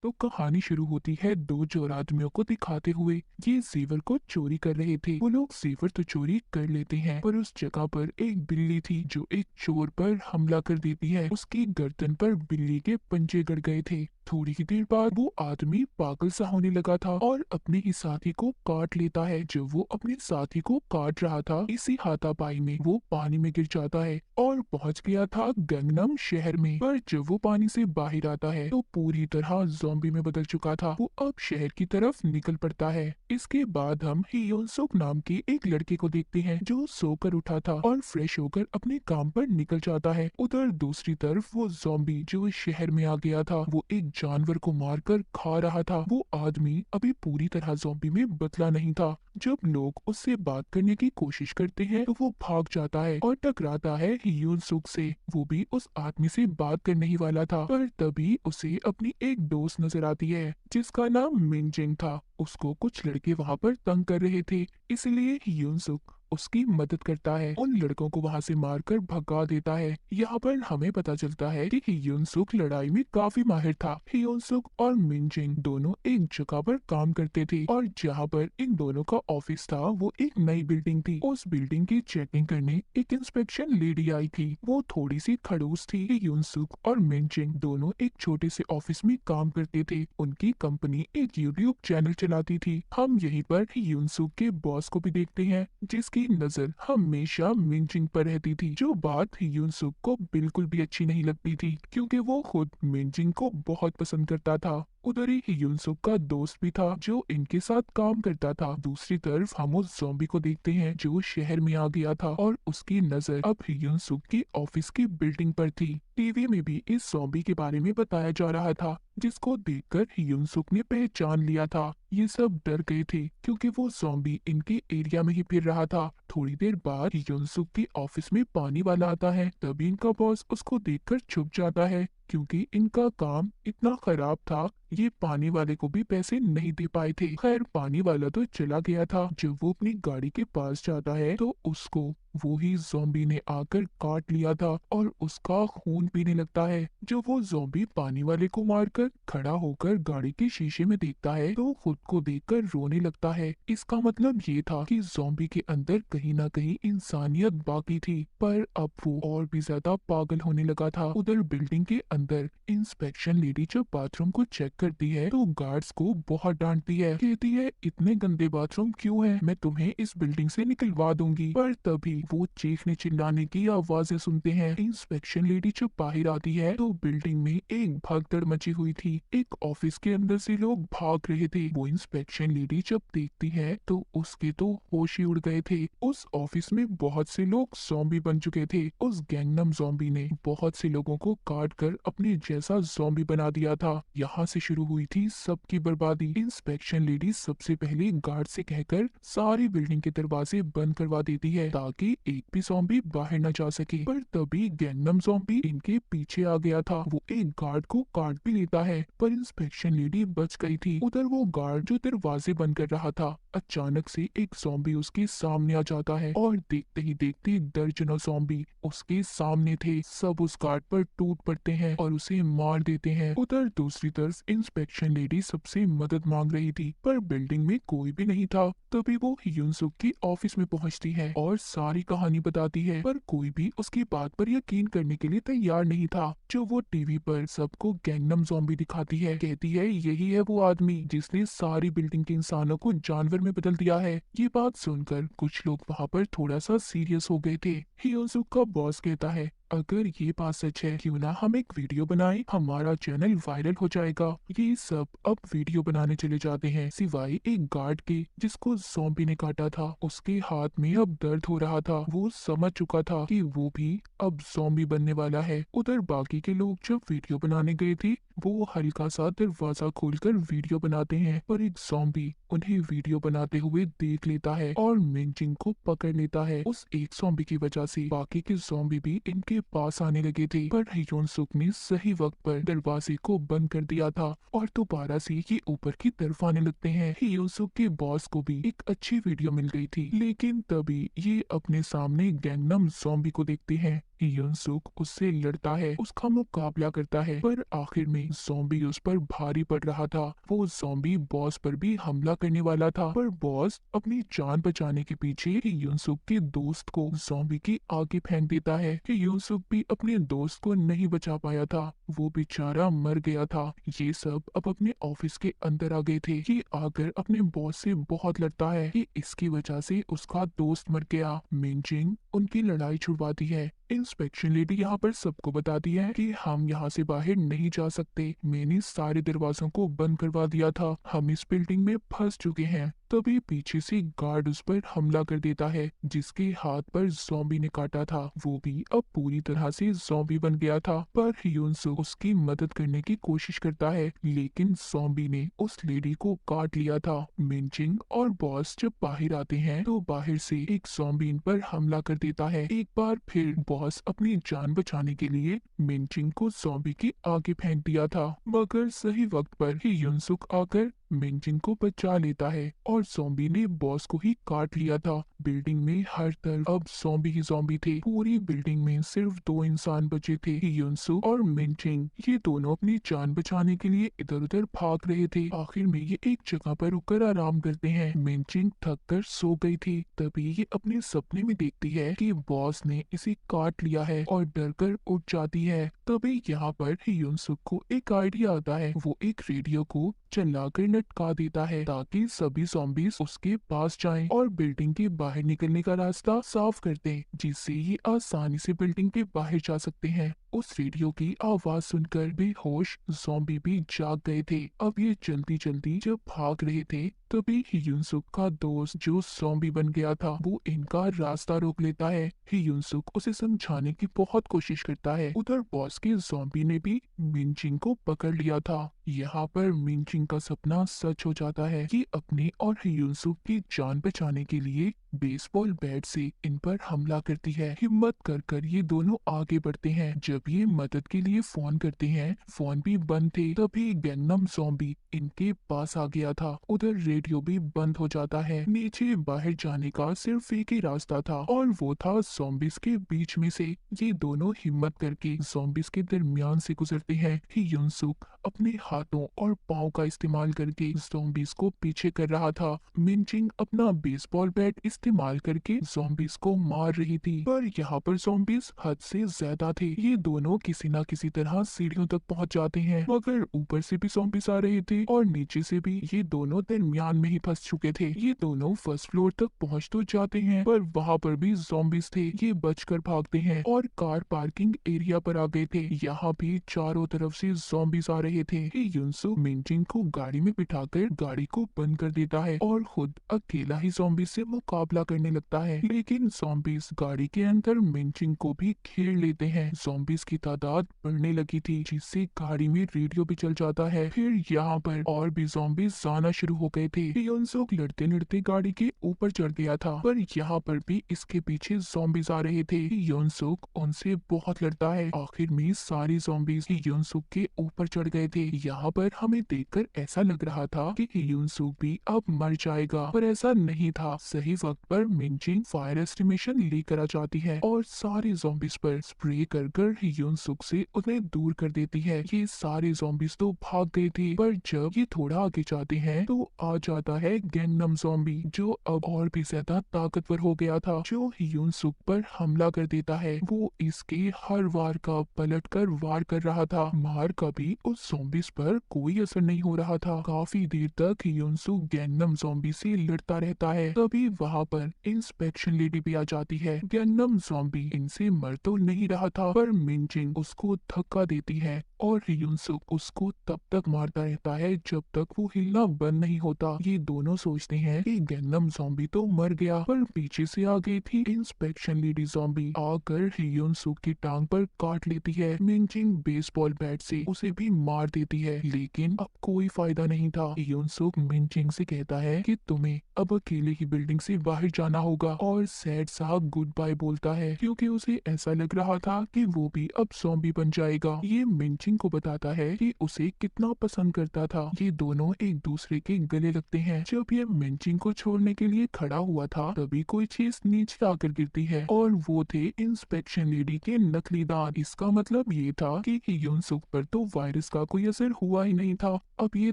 तो कहानी शुरू होती है दो चोर आदमियों को दिखाते हुए। ये जेवर को चोरी कर रहे थे। वो लोग जेवर तो चोरी कर लेते हैं, पर उस जगह पर एक बिल्ली थी जो एक चोर पर हमला कर देती है। उसकी गर्दन पर बिल्ली के पंजे गड़ गए थे। थोड़ी ही देर बाद वो आदमी पागल सा होने लगा था और अपने ही साथी को काट लेता है। जब वो अपने साथी को काट रहा था, इसी हाथापाई में वो पानी में गिर जाता है और पहुंच गया था गंगनम शहर में। पर जब वो पानी से बाहर आता है तो पूरी तरह ज़ॉम्बी में बदल चुका था। वो अब शहर की तरफ निकल पड़ता है। इसके बाद हम हियोन सुक नाम के एक लड़के को देखते हैं जो सोकर उठा था और फ्रेश होकर अपने काम पर निकल जाता है। उधर दूसरी तरफ वो ज़ॉम्बी जो इस शहर में आ गया था, वो एक जानवर को मारकर खा रहा था। वो आदमी अभी पूरी तरह ज़ॉम्बी में बदला नहीं था। जब लोग उससे बात करने की कोशिश करते हैं तो वो भाग जाता है और टकराता है हियोन सुक से। वो भी उस आदमी से बात करने ही वाला था, पर तभी उसे अपनी एक दोस्त नजर आती है जिसका नाम मिनजिंग था। उसको कुछ लड़के वहाँ पर तंग कर रहे थे, इसलिए हियोन सुक उसकी मदद करता है। उन लड़कों को वहाँ से मारकर भगा देता है। यहाँ पर हमें पता चलता है कि हियोन सुक लड़ाई में काफी माहिर था। हियोन सुक और मिनजिंग दोनों एक जगह पर काम करते थे और जहाँ पर इन दोनों का ऑफिस था वो एक नई बिल्डिंग थी। उस बिल्डिंग की चेकिंग करने एक इंस्पेक्शन लेडी आई थी। वो थोड़ी सी खड़ूस थी। हियोन सुक और मिनजिंग दोनों एक छोटे से ऑफिस में काम करते थे। उनकी कंपनी एक यूट्यूब चैनल चलाती थी। हम यहीं पर हियोन सुक के बॉस को भी देखते हैं जिसकी नजर हमेशा मिनजिंग पर रहती थी, जो बात हियोन सुक को बिल्कुल भी अच्छी नहीं लगती थी क्योंकि वो खुद मिनजिंग को बहुत पसंद करता था। उधर ही हियोन सुक का दोस्त भी था जो इनके साथ काम करता था। दूसरी तरफ हम उस ज़ॉम्बी को देखते हैं जो शहर में आ गया था और उसकी नजर अब हियोन सुक की ऑफिस की बिल्डिंग पर थी। टीवी में भी इस ज़ॉम्बी के बारे में बताया जा रहा था जिसको देखकर हियोन सुक ने पहचान लिया था। ये सब डर गए थे क्योंकि वो ज़ॉम्बी इनके एरिया में ही फिर रहा था। थोड़ी देर बाद हियोन सुक के ऑफिस में पानी वाला आता है, तभी इनका बॉस उसको देखकर छुप जाता है क्योंकि इनका काम इतना खराब था, ये पानी वाले को भी पैसे नहीं दे पाए थे। खैर पानी वाला तो चला गया था। जब वो अपनी गाड़ी के पास जाता है तो उसको वो ही ज़ॉम्बी ने आकर काट लिया था और उसका खून पीने लगता है। जब वो ज़ॉम्बी पानी वाले को मारकर खड़ा होकर गाड़ी के शीशे में देखता है तो खुद को देखकर रोने लगता है। इसका मतलब ये था कि ज़ॉम्बी के अंदर कहीं ना कहीं इंसानियत बाकी थी, पर अब वो और भी ज्यादा पागल होने लगा था। उधर बिल्डिंग के अंदर इंस्पेक्शन लेडी जब बाथरूम को चेक करती है तो गार्ड्स को बहुत डांटती है। कहती है इतने गंदे बाथरूम क्यों हैं? मैं तुम्हें इस बिल्डिंग से निकलवा दूंगी। पर तभी वो चीखने चिल्लाने की आवाजें सुनते हैं। इंस्पेक्शन लेडी जब बाहर आती है तो बिल्डिंग में एक भगदड़ मची हुई थी। एक ऑफिस के अंदर से लोग भाग रहे थे। वो इंस्पेक्शन लेडी जब देखती है तो उसके तो होश ही उड़ गए थे। उस ऑफिस में बहुत से लोग ज़ॉम्बी बन चुके थे। उस गैंगनम ज़ॉम्बी ने बहुत से लोगों को काट कर अपने जैसा ज़ॉम्बी बना दिया था। यहाँ से शुरू हुई थी सबकी बर्बादी। इंस्पेक्शन लेडी सबसे पहले गार्ड से कहकर सारी बिल्डिंग के दरवाजे बंद करवा देती है ताकि एक भी ज़ॉम्बी बाहर न जा सके। पर तभी गैंगनम ज़ॉम्बी इनके पीछे आ गया था। वो एक गार्ड को काट भी लेता है, पर इंस्पेक्शन लेडी बच गई थी। उधर वो गार्ड जो दरवाजे बंद कर रहा था, अचानक से एक ज़ॉम्बी उसके सामने आ जाता है और देखते ही देखते दर्जनों ज़ॉम्बी उसके सामने थे। सब उस गार्ड पर टूट पड़ते हैं और उसे मार देते हैं। उधर दूसरी तरफ इंस्पेक्शन लेडी सबसे मदद मांग रही थी, पर बिल्डिंग में कोई भी नहीं था। तभी वो हियुनसुक की ऑफिस में पहुंचती है और सारी कहानी बताती है, पर कोई भी उसकी बात पर यकीन करने के लिए तैयार नहीं था। जो वो टीवी पर सबको गैंगनम ज़ॉम्बी दिखाती है, कहती है यही है वो आदमी जिसने सारी बिल्डिंग के इंसानों को जानवर में बदल दिया है। ये बात सुनकर कुछ लोग वहाँ पर थोड़ा सा सीरियस हो गए थे। हियोसुक का बॉस कहता है अगर ये बात सच है क्यों ना हम एक वीडियो बनाएं, हमारा चैनल वायरल हो जाएगा। ये सब अब वीडियो बनाने चले जाते हैं, सिवाय एक गार्ड के जिसको ज़ॉम्बी ने काटा था। उसके हाथ में अब दर्द हो रहा था। वो समझ चुका था कि वो भी अब ज़ॉम्बी बनने वाला है। उधर बाकी के लोग जब वीडियो बनाने गए थे वो हल्का सा दरवाजा खोलकर वीडियो बनाते हैं, पर एक ज़ॉम्बी उन्हें वीडियो बनाते हुए देख लेता है और मिंजिंग को पकड़ लेता है। उस एक ज़ॉम्बी की वजह से बाकी के ज़ॉम्बी भी इनके पास आने लगे थे, पर हियोनसुक ने सही वक्त पर दरवाजे को बंद कर दिया था और दोबारा से ये ऊपर की तरफ आने लगते हैं। हियोनसुक के बॉस को भी एक अच्छी वीडियो मिल गई थी, लेकिन तभी ये अपने सामने गैंगनम ज़ॉम्बी को देखते हैं। युनसुक उससे लड़ता है, उसका मुकाबला करता है, पर आखिर में ज़ॉम्बी उस पर भारी पड़ रहा था। वो ज़ॉम्बी बॉस पर भी हमला करने वाला था, पर बॉस अपनी जान बचाने के पीछे युनसुक के दोस्त को ज़ॉम्बी के आगे फेंक देता है कि युनसुक भी अपने दोस्त को नहीं बचा पाया था, वो बेचारा मर गया था। ये सब अब अपने ऑफिस के अंदर आ गए थे। ये आकर अपने बॉस से बहुत लड़ता है कि इसकी वजह से उसका दोस्त मर गया। मिनजिंग उनकी लड़ाई छुड़वाती है। इंस्पेक्शन लेडी यहाँ पर सबको बताती है कि हम यहाँ से बाहर नहीं जा सकते, मैंने सारे दरवाजों को बंद करवा दिया था, हम इस बिल्डिंग में फंस चुके हैं। तभी पीछे से गार्ड उस पर हमला कर देता है, जिसके हाथ पर ज़ॉम्बी ने काटा था। वो भी अब पूरी तरह से ज़ॉम्बी बन गया था, पर युनसुक उसकी मदद करने की कोशिश करता है, लेकिन ज़ॉम्बी ने उस लेडी को काट लिया था। मिनचिंग और बॉस जब बाहर आते हैं तो बाहर से एक ज़ॉम्बी इन पर हमला कर देता है। एक बार फिर बॉस अपनी जान बचाने के लिए मिनचिंग को ज़ॉम्बी के आगे फेंक दिया था, मगर सही वक्त पर ही युनसुक आकर मिनचिंग को बचा लेता है और ज़ॉम्बी ने बॉस को ही काट लिया था। बिल्डिंग में हर तरफ अब ज़ॉम्बी ही ज़ॉम्बी थे। पूरी बिल्डिंग में सिर्फ 2 इंसान बचे थे, युनसुक और मिनचिंग। ये दोनों अपनी जान बचाने के लिए इधर उधर भाग रहे थे। आखिर में ये एक जगह पर रुककर आराम करते हैं। मिनचिंग थक कर सो गई थी। तभी ये अपने सपने में देखती है कि बॉस ने इसे काट लिया है और डर कर उठ जाती है। तभी यहाँ पर युनसुक को एक आइडिया आता है। वो एक रेडियो को चलाकर लटका देता है ताकि सभी ज़ॉम्बीज उसके पास जाएं और बिल्डिंग के बाहर निकलने का रास्ता साफ कर दें, जिससे ये आसानी से बिल्डिंग के बाहर जा सकते हैं। उस रेडियो की आवाज सुनकर बेहोश ज़ॉम्बी भी जाग गए थे। अब ये जल्दी जल्दी जब भाग रहे थे, तभी युनसुक का दोस्त जो ज़ॉम्बी बन गया था, वो इनका रास्ता रोक लेता है। युनसुक उसे समझाने की बहुत कोशिश करता है। उधर बॉस के ज़ॉम्बी ने भी मिनचिंग को पकड़ लिया था। यहाँ पर मिनचिंग का सपना सच हो जाता है कि अपने और युनसुक की जान बचाने के लिए बेसबॉल बैट से इन पर हमला करती है। हिम्मत कर कर ये दोनों आगे बढ़ते हैं। जब ये मदद के लिए फोन करते हैं, फोन भी बंद थे, तभी गैंगनम ज़ॉम्बी इनके पास आ गया था। उधर रेडियो भी बंद हो जाता है। नीचे बाहर जाने का सिर्फ एक ही रास्ता था और वो था ज़ॉम्बीज के बीच में से। ये दोनों हिम्मत करके ज़ॉम्बीज के दरमियान से गुजरते हैं। युनसुक अपने हाथों और पाँव का इस्तेमाल करके ज़ॉम्बीज को पीछे कर रहा था। मिनचिंग अपना बेसबॉल बैट इस्तेमाल करके ज़ॉम्बीज को मार रही थी, पर यहाँ पर ज़ॉम्बीज हद से ज्यादा थे। ये दोनों किसी न किसी तरह सीढ़ियों तक पहुँच जाते हैं, मगर ऊपर से भी ज़ॉम्बीज आ रहे थे और नीचे से भी। ये दोनों दरमियान में ही फंस चुके थे। ये दोनों फर्स्ट फ्लोर तक पहुँच तो जाते हैं, पर वहाँ पर भी ज़ॉम्बीज थे। ये बचकर भागते हैं और कार पार्किंग एरिया पर आ गए थे। यहाँ भी चारों तरफ से ज़ॉम्बीज आ रहे थे। युनसुक मिनचिंग को गाड़ी में बिठाकर गाड़ी को बंद कर देता है और खुद अकेला ही ज़ॉम्बीज से मुकाबला करने लगता है, लेकिन ज़ॉम्बीज गाड़ी के अंदर मिनचिंग को भी घेर लेते हैं। ज़ॉम्बीज की तादाद बढ़ने लगी थी, जिससे गाड़ी में रेडियो भी चल जाता है। फिर यहाँ पर और भी ज़ॉम्बीज आना शुरू हो गए थे। युनसुक लड़ते लड़ते गाड़ी के ऊपर चढ़ गया था, पर यहाँ पर भी इसके पीछे ज़ॉम्बीज आ रहे थे। युनसुक उनसे बहुत लड़ता है। आखिर में सारी ज़ॉम्बीज युनसुक के ऊपर चढ़ गए थे। यहाँ पर हमें देखकर ऐसा लग रहा था कि युनसुक भी अब मर जाएगा, पर ऐसा नहीं था। सही वक्त पर मिनचिंग फायर एस्टिमेशन लेकर आ जाती है और सारे ज़ॉम्बीज पर स्प्रे कर कर युनसुक से उन्हें दूर कर देती है। ये सारे ज़ॉम्बीज तो भाग गए थे, पर जब ये थोड़ा आगे जाते हैं तो आ जाता है गैंगनम ज़ॉम्बी, जो अब और भी ज्यादा ताकतवर हो गया था, जो युनसुक पर हमला कर देता है। वो इसके हर वार का पलट कर वार कर रहा था। मार का भी उस ज़ॉम्बीज पर कोई असर नहीं हो रहा था। काफी देर तक युनसुक गैंगनम ज़ॉम्बी से लड़ता रहता है। तभी वहाँ पर इंस्पेक्शन लेडी भी आ जाती है। गैंगनम ज़ॉम्बी इनसे मर तो नहीं रहा था, पर मिनचिंग उसको धक्का देती है और युनसुक उसको तब तक मारता रहता है जब तक वो हिलना बंद नहीं होता। ये दोनों सोचते हैं कि गैंगनम ज़ॉम्बी तो मर गया, पर पीछे से आ गई थी इंस्पेक्शन लेडी ज़ॉम्बी, आकर युनसुक की टांग पर काट लेती है। मिनचिंग बेसबॉल बैट से उसे भी मार देती है, लेकिन अब कोई फायदा नहीं था। युनसुक मिनचिंग से कहता है कि तुम्हें अब अकेले ही बिल्डिंग से बाहर जाना होगा और सैड साहब गुड बाय बोलता है, क्योंकि उसे ऐसा लग रहा था कि वो भी अब ज़ॉम्बी बन जाएगा। ये मिनचिंग मेंचिंग को बताता है कि उसे कितना पसंद करता था। ये दोनों एक दूसरे के गले लगते हैं। जब ये मेंचिंग को छोड़ने के लिए खड़ा हुआ था तभी कोई चीज नीचे आकर गिरती है और वो थे इंस्पेक्शन लेडी के नकली दांत। इसका मतलब ये था कि युनसुक पर तो वायरस का कोई असर हुआ ही नहीं था। अब ये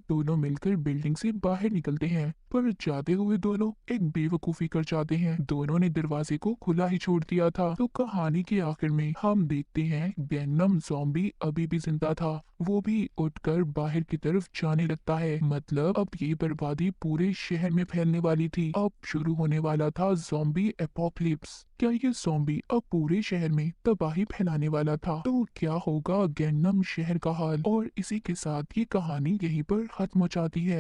दोनों मिलकर बिल्डिंग से बाहर निकलते हैं, पर जाते हुए दोनों एक बेवकूफी कर जाते हैं। दोनों ने दरवाजे को खुला ही छोड़ दिया था। तो कहानी के आखिर में हम देखते हैं गैंगनम ज़ॉम्बी अभी भी जिंदा था। वो भी उठकर बाहर की तरफ जाने लगता है। मतलब अब ये बर्बादी पूरे शहर में फैलने वाली थी। अब शुरू होने वाला था ज़ॉम्बी एपोकलिप्स। क्या ये ज़ॉम्बी अब पूरे शहर में तबाही फैलाने वाला था? तो क्या होगा गैंगनम शहर का हाल? और इसी के साथ ये कहानी यहीं पर खत्म हो जाती है।